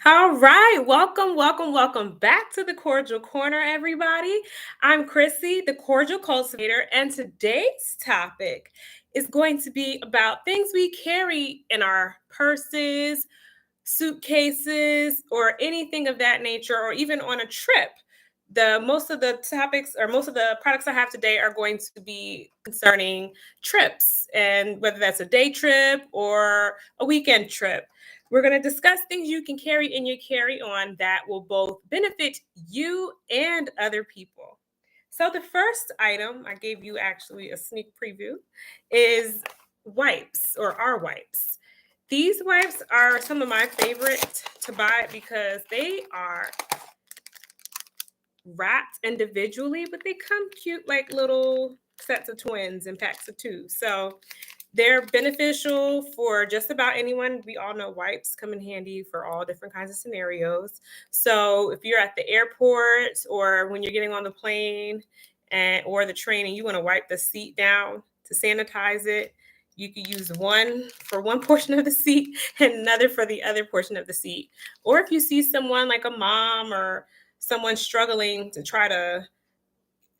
All right, welcome back to the Cordial Corner, everybody. I'm Chrissy, the Cordial Cultivator, and today's topic is going to be about things we carry in our purses, suitcases, or anything of that nature, or even on a trip. The most of the topics or most of the products I have today are going to be concerning trips, and whether that's a day trip or a weekend trip. We're going to discuss things you can carry in your carry-on that will both benefit you and other people. So the first item I gave you actually a sneak preview is wipes or our wipes. These wipes are some of my favorite to buy because they are wrapped individually, but they come cute like little sets of twins and packs of two. So they're beneficial for just about anyone. We all know wipes come in handy for all different kinds of scenarios. So if you're at the airport or when you're getting on the plane or the train and you want to wipe the seat down to sanitize it, you could use one for one portion of the seat and another for the other portion of the seat. Or if you see someone like a mom or someone struggling to try to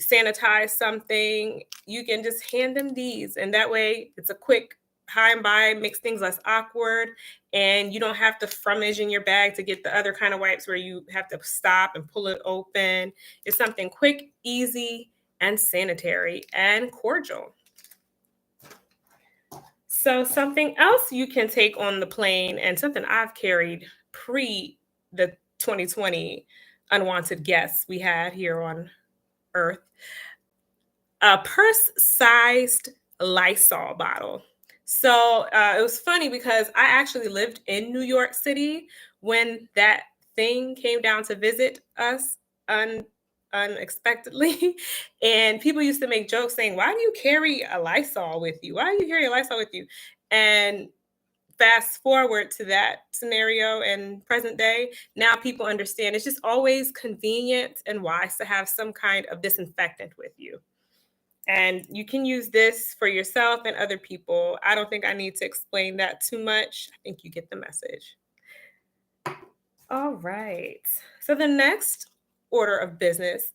sanitize something, you can just hand them these. And that way it's a quick hi and bye, makes things less awkward. And you don't have to rummage in your bag to get the other kind of wipes where you have to stop and pull it open. It's something quick, easy, and sanitary and cordial. So something else you can take on the plane and something I've carried pre the 2020 unwanted guests we had here on Earth, a purse-sized Lysol bottle. So it was funny because I actually lived in New York City when that thing came down to visit us unexpectedly. And people used to make jokes saying, "Why do you carry a Lysol with you? Why do you carry a Lysol with you?" And fast forward to that scenario and present day, now people understand it's just always convenient and wise to have some kind of disinfectant with you. And you can use this for yourself and other people. I don't think I need to explain that too much. I think you get the message. All right. So the next order of business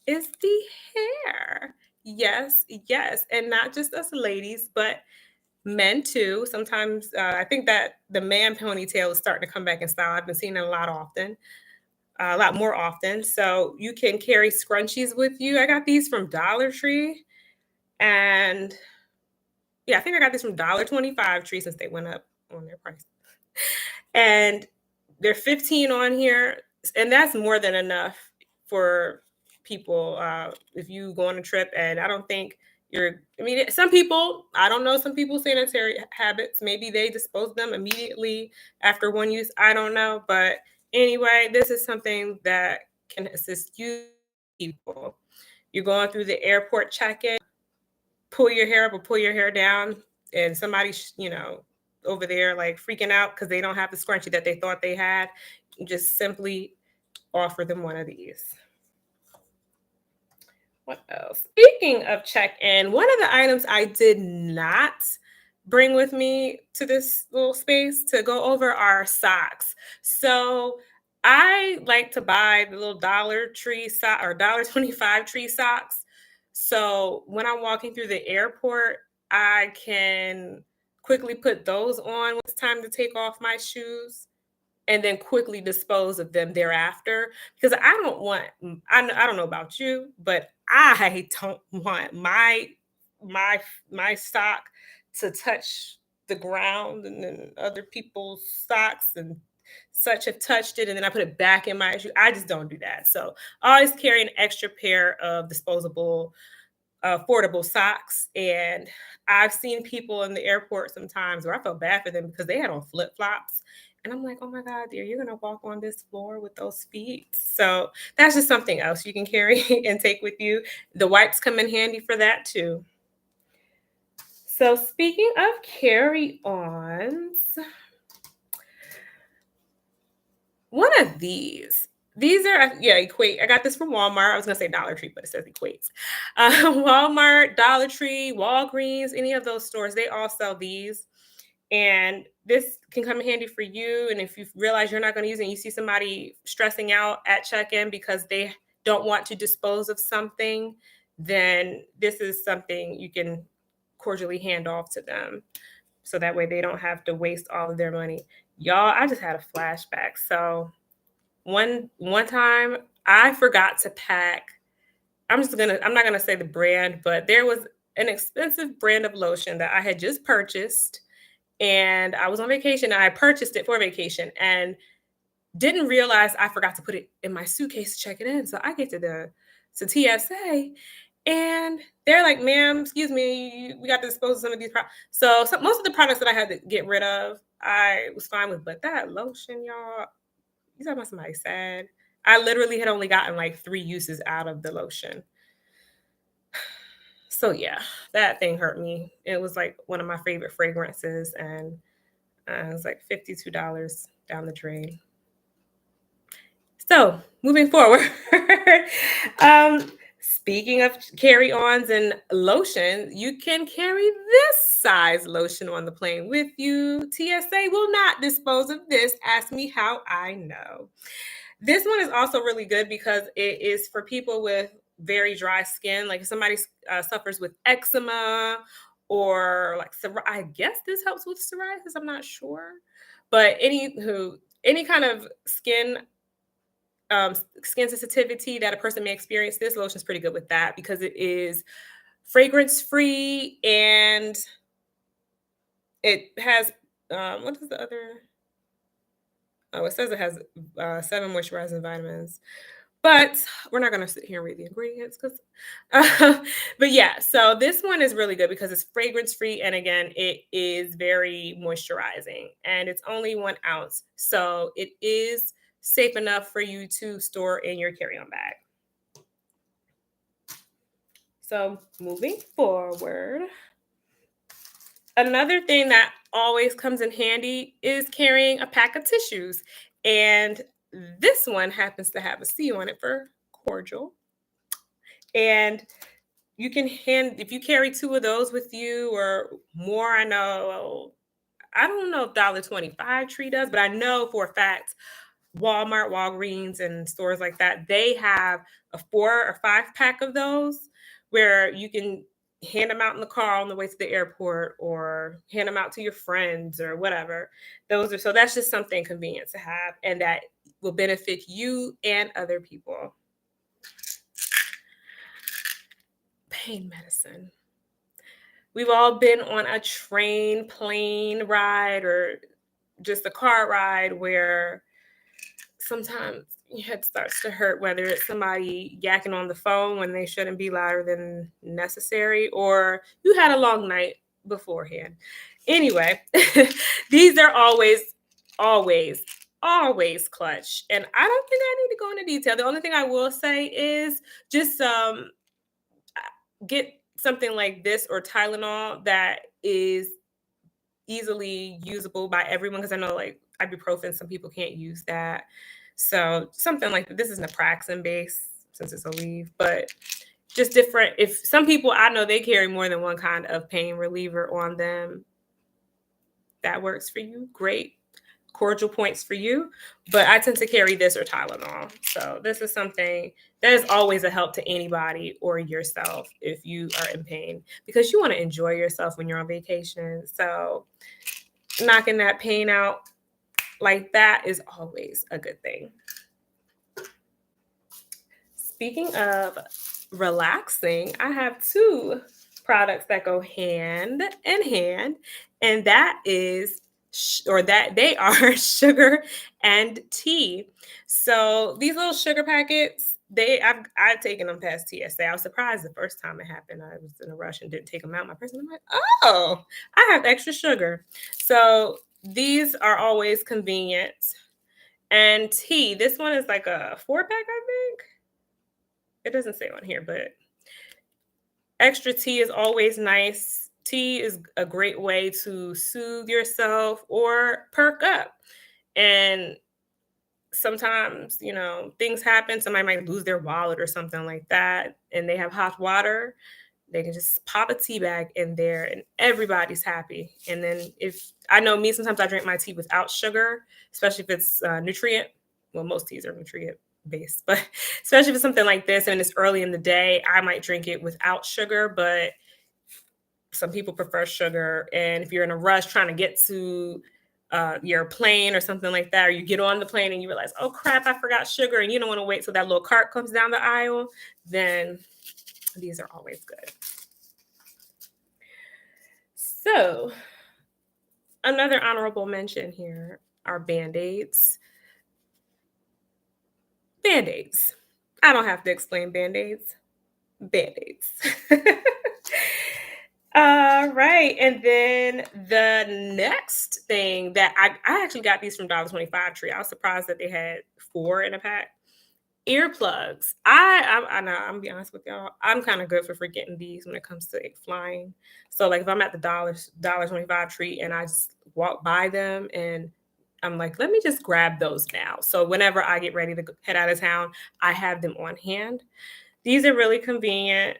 is the hair. Yes, yes. And not just us ladies, but men too. Sometimes I think that the man ponytail is starting to come back in style. I've been seeing it a lot more often. So you can carry scrunchies with you. I got these from Dollar Tree. And yeah, I think I got this from $1.25 Tree since they went up on their price. And they're 15 on here. And that's more than enough for people if you go on a trip. And I don't think some people, I don't know, some people's sanitary habits, maybe they dispose of them immediately after one use. I don't know. But anyway, this is something that can assist you people. You're going through the airport check-in, pull your hair up or pull your hair down, and somebody's, over there like freaking out because they don't have the scrunchie that they thought they had, you just simply offer them one of these. What else? Speaking of check-in, one of the items I did not bring with me to this little space to go over are socks. So I like to buy the little Dollar Tree sock or $1.25 Tree socks. So when I'm walking through the airport, I can quickly put those on when it's time to take off my shoes and then quickly dispose of them thereafter, because I don't know about you, but I don't want my sock to touch the ground and then other people's socks and such have touched it and then I put it back in my shoe. I just don't do that. So I always carry an extra pair of disposable affordable socks. And I've seen people in the airport sometimes where I felt bad for them because they had on flip flops. And I'm like, oh my God, dear, you're going to walk on this floor with those feet. So that's just something else you can carry and take with you. The wipes come in handy for that too. So speaking of carry-ons, one of these are, yeah, Equate. I got this from Walmart. I was going to say Dollar Tree, but it says Equates. Walmart, Dollar Tree, Walgreens, any of those stores, they all sell these. And this can come in handy for you. And if you realize you're not going to use it and you see somebody stressing out at check-in because they don't want to dispose of something, then this is something you can cordially hand off to them. So that way they don't have to waste all of their money. Y'all, I just had a flashback. So one time I forgot to pack. I'm not gonna say the brand, but there was an expensive brand of lotion that I had just purchased, and I was on vacation. And I purchased it for vacation and didn't realize I forgot to put it in my suitcase to check it in. So I get to TSA, and they're like, "Ma'am, excuse me, we got to dispose of some of these products." So most of the products that I had to get rid of, I was fine with, but that lotion, y'all, you talking about somebody sad? I literally had only gotten like 3 uses out of the lotion. So yeah, that thing hurt me. It was like one of my favorite fragrances, and it was like $52 down the drain. So moving forward, um, speaking of carry-ons and lotion, you can carry this size lotion on the plane with you. TSA will not dispose of this. Ask me how I know. This one is also really good because it is for people with very dry skin. Like if somebody suffers with eczema or like I guess this helps with psoriasis. I'm not sure, but any kind of skin sensitivity that a person may experience, this lotion is pretty good with that because it is fragrance free and it has what is the other? Oh, it says it has 7 moisturizing vitamins. But we're not gonna sit here and read the ingredients because but yeah, so this one is really good because it's fragrance free and again, it is very moisturizing and it's only 1 ounce. So it is safe enough for you to store in your carry-on bag. So moving forward, another thing that always comes in handy is carrying a pack of tissues. And this one happens to have a C on it for cordial. And you can hand if you carry 2 of those with you or more. I don't know if $1.25 Tree does, but I know for a fact Walmart, Walgreens, and stores like that, they have a 4 or 5 pack of those where you can hand them out in the car on the way to the airport or hand them out to your friends or whatever. So that's just something convenient to have and that will benefit you and other people. Pain medicine. We've all been on a train, plane ride, or just a car ride where sometimes your head starts to hurt, whether it's somebody yakking on the phone when they shouldn't be louder than necessary, or you had a long night beforehand. Anyway, these are always, always clutch. And I don't think I need to go into detail. The only thing I will say is just get something like this or Tylenol that is easily usable by everyone because I know like ibuprofen, some people can't use that. So something like this is naproxen based since it's a leave, but just different. If some people I know they carry more than one kind of pain reliever on them, that works for you. Great. Cordial points for you, but I tend to carry this or Tylenol. So this is something that is always a help to anybody or yourself if you are in pain because you want to enjoy yourself when you're on vacation. So knocking that pain out like that is always a good thing. Speaking of relaxing, I have 2 products that go hand in hand, and that is or that they are sugar and tea. So these little sugar packets, I've taken them past TSA. I was surprised the first time it happened. I was in a rush and didn't take them out. My person, I'm like, oh, I have extra sugar. So these are always convenient. And tea, this one is like a 4-pack, I think. It doesn't say on here, but extra tea is always nice. Tea is a great way to soothe yourself or perk up. And sometimes, things happen. Somebody might lose their wallet or something like that, and they have hot water. They can just pop a tea bag in there and everybody's happy. And then if I know me, sometimes I drink my tea without sugar, especially if it's nutrient. Well, most teas are nutrient based, but especially if it's something like this and it's early in the day, I might drink it without sugar. But some people prefer sugar. And if you're in a rush trying to get to your plane or something like that, or you get on the plane and you realize, oh crap, I forgot sugar, and you don't want to wait till that little cart comes down the aisle, then these are always good. So, another honorable mention here are Band-Aids. Band-Aids. I don't have to explain Band-Aids. Band-Aids. All right. And then the next thing that I actually got these from $1.25 Tree. I was surprised that they had 4 in a pack. Earplugs. I know, I'm gonna be honest with y'all. I'm kind of good for forgetting these when it comes to like, flying. So like if I'm at the $1.25 Tree and I just walk by them and I'm like, let me just grab those now. So whenever I get ready to head out of town, I have them on hand. These are really convenient.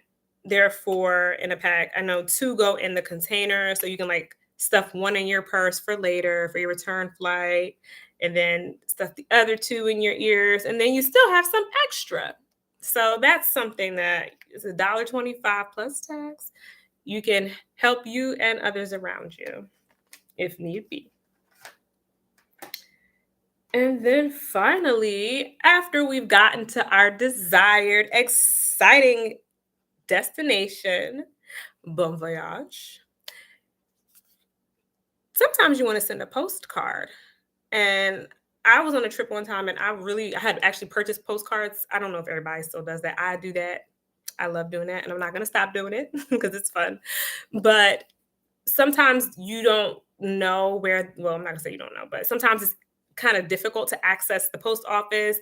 There are 4 in a pack. I know 2 go in the container, so you can like stuff 1 in your purse for later for your return flight, and then stuff the other 2 in your ears, and then you still have some extra. So that's something that is $1.25 plus tax. You can help you and others around you if need be. And then finally, after we've gotten to our desired, exciting destination, bon voyage. Sometimes you want to send a postcard. And I was on a trip one time and I had actually purchased postcards. I don't know if everybody still does that. I do that. I love doing that and I'm not going to stop doing it because it's fun. But sometimes you don't know well, I'm not gonna say you don't know, but sometimes it's kind of difficult to access the post office,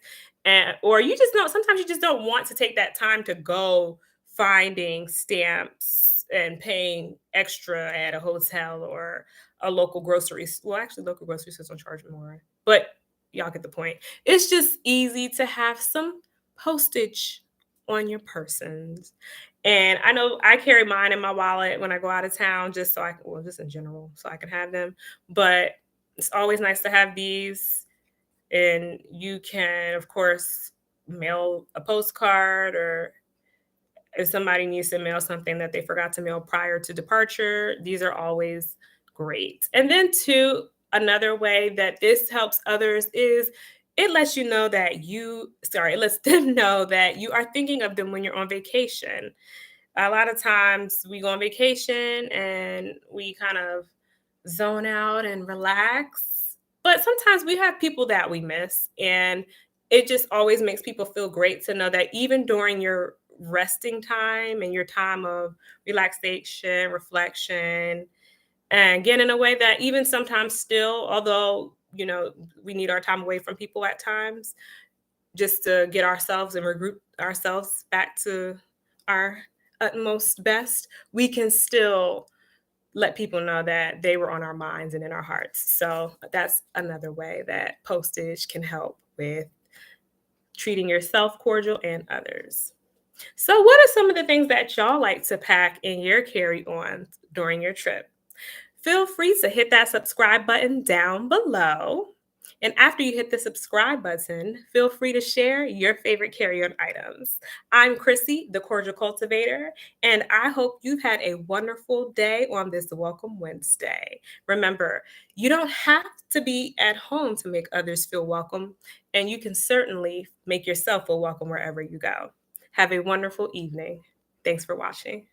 and or you just know sometimes you just don't want to take that time to go finding stamps and paying extra at a hotel or a local well, actually local grocery stores don't charge more, but y'all get the point. It's just easy to have some postage on your persons. And I know I carry mine in my wallet when I go out of town just so I can, well, just in general, so I can have them. But it's always nice to have these. And you can, of course, mail a postcard, or if somebody needs to mail something that they forgot to mail prior to departure, these are always great. And then, too, another way that this helps others is it lets you know that it lets them know that you are thinking of them when you're on vacation. A lot of times we go on vacation and we kind of zone out and relax. But sometimes we have people that we miss. And it just always makes people feel great to know that even during your resting time and your time of relaxation, reflection, and getting away, that even sometimes still, although, we need our time away from people at times, just to get ourselves and regroup ourselves back to our utmost best, we can still let people know that they were on our minds and in our hearts. So that's another way that postage can help with treating yourself cordial and others. So, what are some of the things that y'all like to pack in your carry on during your trip? Feel free to hit that subscribe button down below. And after you hit the subscribe button, feel free to share your favorite carry-on items. I'm Chrissy, the Cordial Cultivator, and I hope you've had a wonderful day on this Welcome Wednesday. Remember, you don't have to be at home to make others feel welcome, and you can certainly make yourself feel welcome wherever you go. Have a wonderful evening. Thanks for watching.